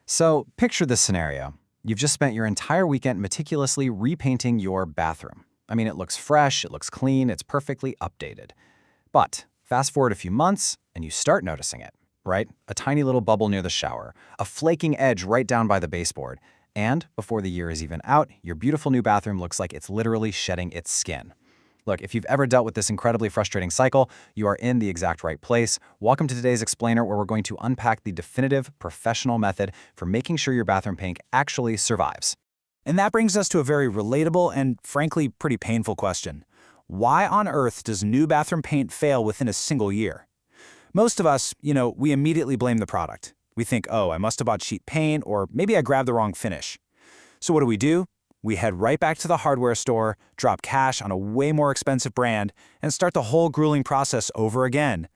So, picture this scenario. You've just spent your entire weekend meticulously repainting your bathroom. I mean, it looks fresh, it looks clean, it's perfectly updated. But fast forward a few months, and you start noticing it, right? A tiny little bubble near the shower, a flaking edge right down by the baseboard, and before the year is even out, your beautiful new bathroom looks like it's literally shedding its skin. Look, if you've ever dealt with this incredibly frustrating cycle, you are in the exact right place. Welcome to today's Explainer, where we're going to unpack the definitive, professional method for making sure your bathroom paint actually survives. And that brings us to a very relatable and, frankly, pretty painful question. Why on earth does new bathroom paint fail within a single year? Most of us, we immediately blame the product. We think, oh, I must have bought cheap paint, or maybe I grabbed the wrong finish. So what do? We head right back to the hardware store, drop cash on a way more expensive brand, and start the whole grueling process over again.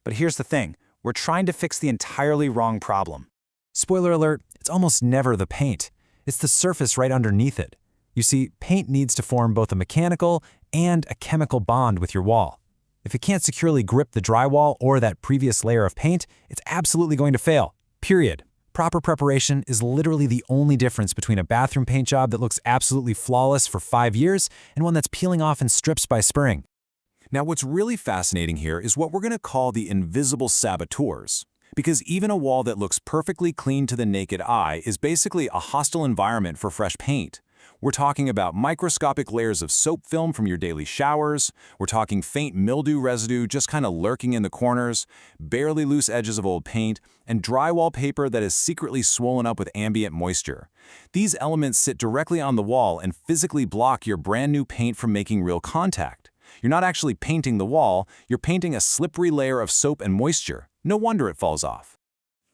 But here's the thing, we're trying to fix the entirely wrong problem. Spoiler alert, it's almost never the paint. It's the surface right underneath it. You see, paint needs to form both a mechanical and a chemical bond with your wall. If it can't securely grip the drywall or that previous layer of paint, it's absolutely going to fail. Period. Proper preparation is literally the only difference between a bathroom paint job that looks absolutely flawless for 5 years and one that's peeling off in strips by spring. Now, what's really fascinating here is what we're going to call the invisible saboteurs. Because even a wall that looks perfectly clean to the naked eye is basically a hostile environment for fresh paint. We're talking about microscopic layers of soap film from your daily showers. We're talking faint mildew residue just kind of lurking in the corners, barely loose edges of old paint, and drywall paper that is secretly swollen up with ambient moisture. These elements sit directly on the wall and physically block your brand new paint from making real contact. You're not actually painting the wall, you're painting a slippery layer of soap and moisture. No wonder it falls off.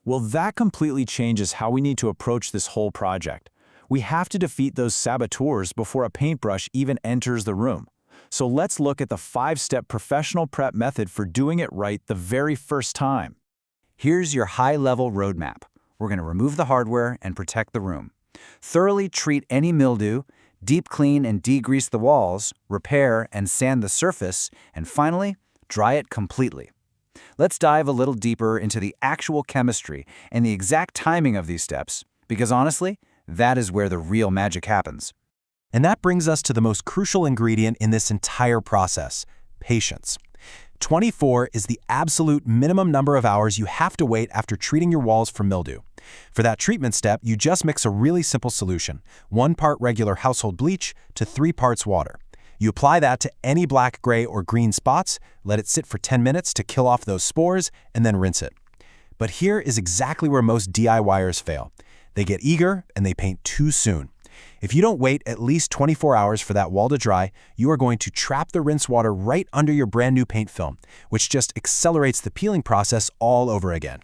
Well, that completely changes how we need to approach this whole project. We have to defeat those saboteurs before a paintbrush even enters the room. So let's look at the 5-step professional prep method for doing it right the very first time. Here's your high-level roadmap. We're going to remove the hardware and protect the room. Thoroughly treat any mildew, deep clean and degrease the walls, repair and sand the surface, and finally, dry it completely. Let's dive a little deeper into the actual chemistry and the exact timing of these steps, because honestly, that is where the real magic happens. And that brings us to the most crucial ingredient in this entire process, patience. 24 is the absolute minimum number of hours you have to wait after treating your walls for mildew. For that treatment step, you just mix a really simple solution, 1 part regular household bleach to 3 parts water. You apply that to any black, gray, or green spots, let it sit for 10 minutes to kill off those spores, and then rinse it. But here is exactly where most DIYers fail. They get eager and they paint too soon. If you don't wait at least 24 hours for that wall to dry, you are going to trap the rinse water right under your brand new paint film, which just accelerates the peeling process all over again.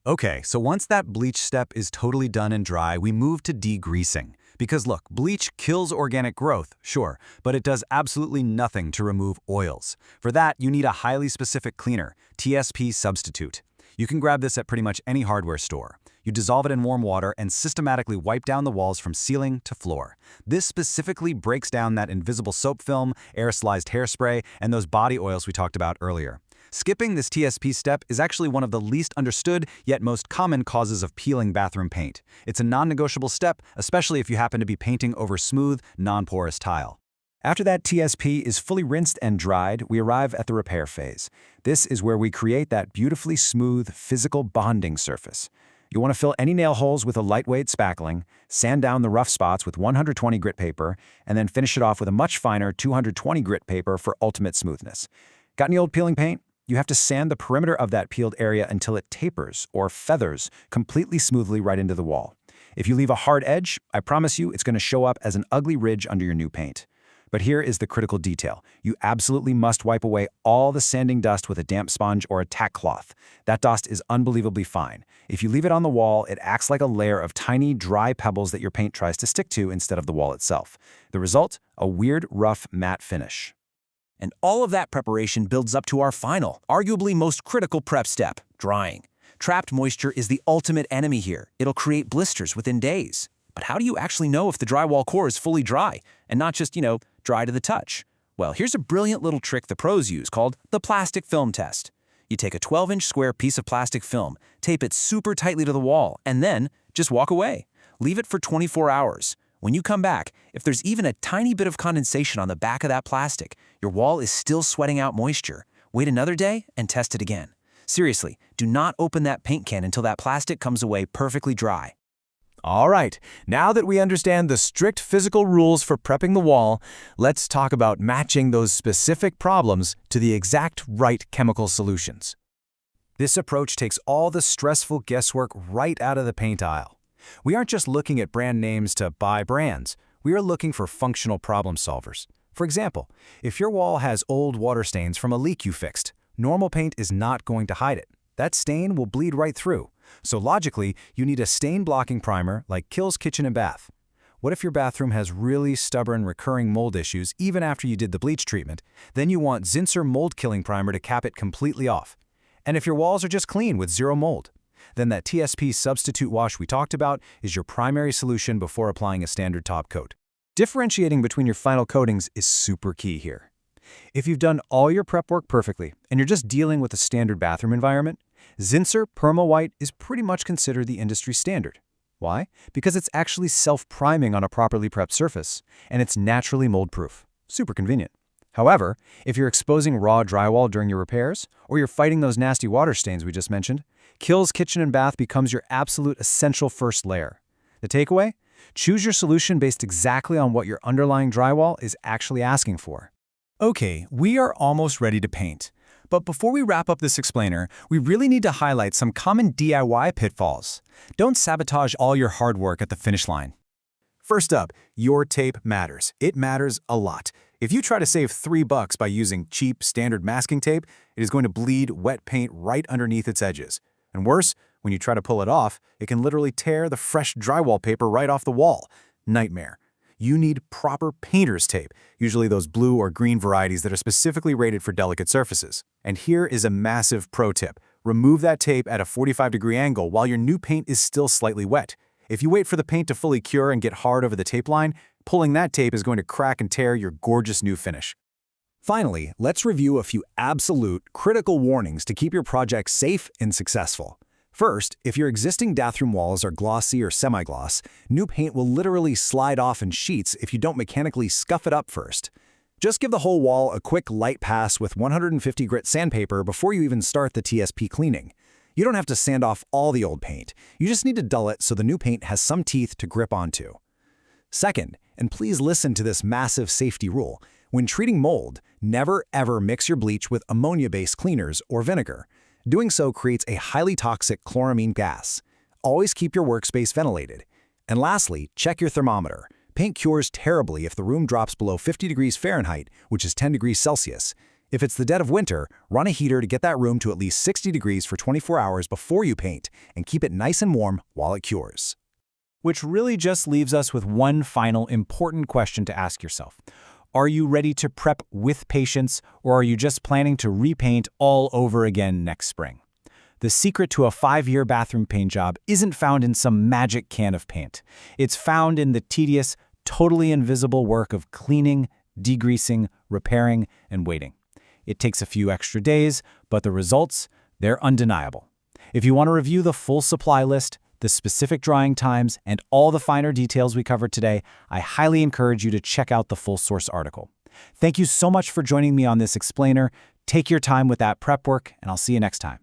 Okay, so once that bleach step is totally done and dry, we move to degreasing. Because look, bleach kills organic growth, sure, but it does absolutely nothing to remove oils. For that, you need a highly specific cleaner, TSP Substitute. You can grab this at pretty much any hardware store. You dissolve it in warm water and systematically wipe down the walls from ceiling to floor. This specifically breaks down that invisible soap film, aerosolized hairspray, and those body oils we talked about earlier. Skipping this TSP step is actually one of the least understood yet most common causes of peeling bathroom paint. It's a non-negotiable step, especially if you happen to be painting over smooth, non-porous tile. After that TSP is fully rinsed and dried, we arrive at the repair phase. This is where we create that beautifully smooth, physical bonding surface. You want to fill any nail holes with a lightweight spackling, sand down the rough spots with 120 grit paper, and then finish it off with a much finer 220 grit paper for ultimate smoothness. Got any old peeling paint? You have to sand the perimeter of that peeled area until it tapers, or feathers, completely smoothly right into the wall. If you leave a hard edge, I promise you it's going to show up as an ugly ridge under your new paint. But here is the critical detail. You absolutely must wipe away all the sanding dust with a damp sponge or a tack cloth. That dust is unbelievably fine. If you leave it on the wall, it acts like a layer of tiny, dry pebbles that your paint tries to stick to instead of the wall itself. The result? A weird, rough, matte finish. And all of that preparation builds up to our final, arguably most critical prep step, drying. Trapped moisture is the ultimate enemy here. It'll create blisters within days. But how do you actually know if the drywall core is fully dry and not just, dry to the touch? Well, here's a brilliant little trick the pros use called the plastic film test. You take a 12-inch square piece of plastic film, tape it super tightly to the wall, and then just walk away. Leave it for 24 hours. When you come back, if there's even a tiny bit of condensation on the back of that plastic, your wall is still sweating out moisture. Wait another day and test it again. Seriously, do not open that paint can until that plastic comes away perfectly dry. All right, now that we understand the strict physical rules for prepping the wall, let's talk about matching those specific problems to the exact right chemical solutions. This approach takes all the stressful guesswork right out of the paint aisle. We aren't just looking at brand names to buy brands. We are looking for functional problem solvers. For example, if your wall has old water stains from a leak you fixed, normal paint is not going to hide it. That stain will bleed right through. So logically, you need a stain-blocking primer like Kills Kitchen and Bath. What if your bathroom has really stubborn recurring mold issues even after you did the bleach treatment? Then you want Zinsser mold-killing primer to cap it completely off. And if your walls are just clean with zero mold, then that TSP substitute wash we talked about is your primary solution before applying a standard top coat. Differentiating between your final coatings is super key here. If you've done all your prep work perfectly and you're just dealing with a standard bathroom environment, Zinsser Perma White is pretty much considered the industry standard. Why? Because it's actually self-priming on a properly prepped surface, and it's naturally mold-proof. Super convenient. However, if you're exposing raw drywall during your repairs, or you're fighting those nasty water stains we just mentioned, Kills Kitchen and Bath becomes your absolute essential first layer. The takeaway? Choose your solution based exactly on what your underlying drywall is actually asking for. Okay, we are almost ready to paint. But before we wrap up this explainer, we really need to highlight some common DIY pitfalls. Don't sabotage all your hard work at the finish line. First up, your tape matters. It matters a lot. If you try to save $3 by using cheap, standard masking tape, it is going to bleed wet paint right underneath its edges. And worse, when you try to pull it off, it can literally tear the fresh drywall paper right off the wall. Nightmare. You need proper painter's tape, usually those blue or green varieties that are specifically rated for delicate surfaces. And here is a massive pro tip. Remove that tape at a 45-degree angle while your new paint is still slightly wet. If you wait for the paint to fully cure and get hard over the tape line, pulling that tape is going to crack and tear your gorgeous new finish. Finally, let's review a few absolute, critical warnings to keep your project safe and successful. First, if your existing bathroom walls are glossy or semi-gloss, new paint will literally slide off in sheets if you don't mechanically scuff it up first. Just give the whole wall a quick light pass with 150 grit sandpaper before you even start the TSP cleaning. You don't have to sand off all the old paint. You just need to dull it so the new paint has some teeth to grip onto. Second, and please listen to this massive safety rule, when treating mold, never ever mix your bleach with ammonia-based cleaners or vinegar. Doing so creates a highly toxic chloramine gas. Always keep your workspace ventilated. And lastly, check your thermometer. Paint cures terribly if the room drops below 50 degrees Fahrenheit, which is 10 degrees Celsius. If it's the dead of winter, run a heater to get that room to at least 60 degrees for 24 hours before you paint, and keep it nice and warm while it cures. Which really just leaves us with one final important question to ask yourself. Are you ready to prep with patience, or are you just planning to repaint all over again next spring? The secret to a 5-year bathroom paint job isn't found in some magic can of paint. It's found in the tedious, totally invisible work of cleaning, degreasing, repairing, and waiting. It takes a few extra days, but the results, they're undeniable. If you want to review the full supply list, the specific drying times, and all the finer details we covered today, I highly encourage you to check out the full source article. Thank you so much for joining me on this explainer. Take your time with that prep work, and I'll see you next time.